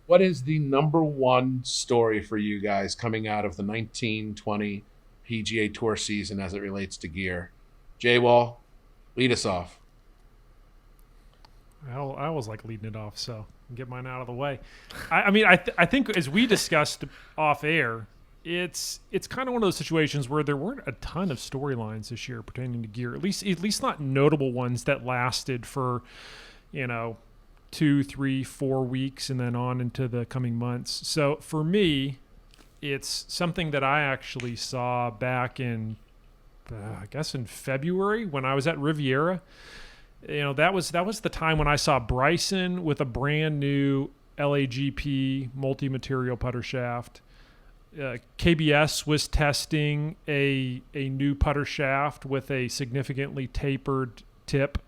What is the number one story for you guys coming out of the 1920 PGA Tour season as it relates to gear? J Wall, lead us off. I always like leading it off, so get mine out of the way. I think as we discussed off air, it's kind of one of those situations where there weren't a ton of storylines this year pertaining to gear. At least not notable ones that lasted for, you know, 2, 3, 4 weeks and then on into the coming months. So for me, it's something that I actually saw back in, I guess in February when I was at Riviera. That was the time when I saw Bryson with a brand new LAGP multi-material putter shaft. KBS was testing a new putter shaft with a significantly tapered tip.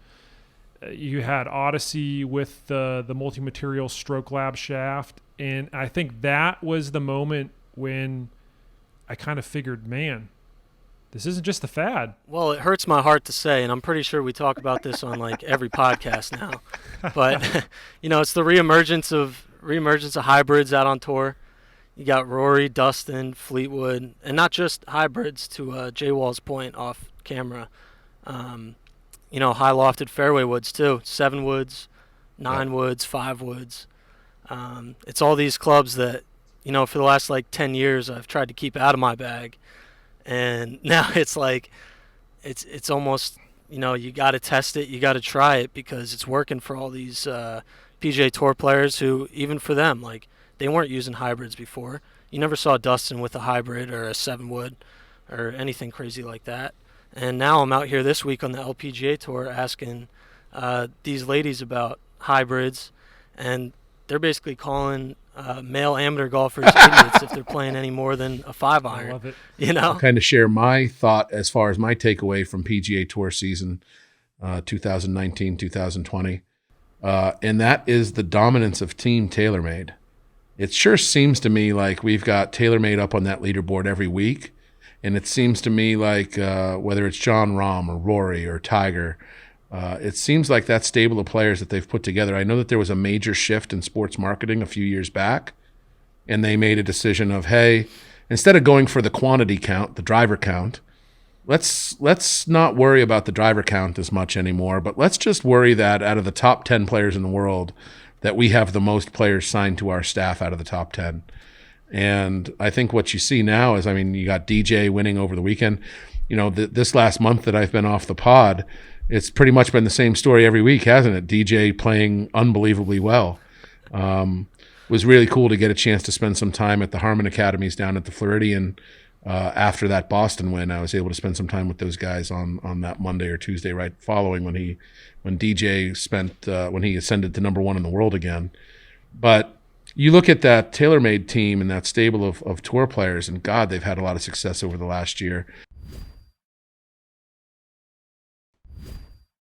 You had Odyssey with the multi-material Stroke Lab shaft, and I think that was the moment when I kind of figured, man, this isn't just a fad. Well, it hurts my heart to say, and I'm pretty sure we talk about this on like every podcast now. But it's the reemergence of hybrids out on tour. You got Rory, Dustin, Fleetwood, and not just hybrids. To Jay Wall's point off camera, high lofted fairway woods too, 7 woods, 9 woods, 5 woods. It's all these clubs that for the last like 10 years I've tried to keep out of my bag. And now it's like, it's almost, you got to test it, you got to try it because it's working for all these PGA Tour players who, even for them, like they weren't using hybrids before. You never saw Dustin with a hybrid or a 7 wood or anything crazy like that. And now I'm out here this week on the LPGA Tour asking these ladies about hybrids, and they're basically calling male amateur golfers idiots if they're playing any more than a 5 iron. I love it. I'll kind of share my thought as far as my takeaway from PGA Tour season 2019, 2020. And that is the dominance of Team TaylorMade. It sure seems to me like we've got TaylorMade up on that leaderboard every week. And it seems to me like whether it's John Rahm or Rory or Tiger, it seems like that stable of players that they've put together. I know that there was a major shift in sports marketing a few years back, and they made a decision of, hey, instead of going for the quantity count, the driver count, let's not worry about the driver count as much anymore, but let's just worry that out of the top 10 players in the world, that we have the most players signed to our staff out of the top 10. And I think what you see now is, you got DJ winning over the weekend. This last month that I've been off the pod, it's pretty much been the same story every week, hasn't it? DJ playing unbelievably well. Was really cool to get a chance to spend some time at the Harmon Academies down at the Floridian after that Boston win. I was able to spend some time with those guys on that Monday or Tuesday right following when DJ when he ascended to number one in the world again. But you look at that TaylorMade team and that stable of tour players, and God, they've had a lot of success over the last year.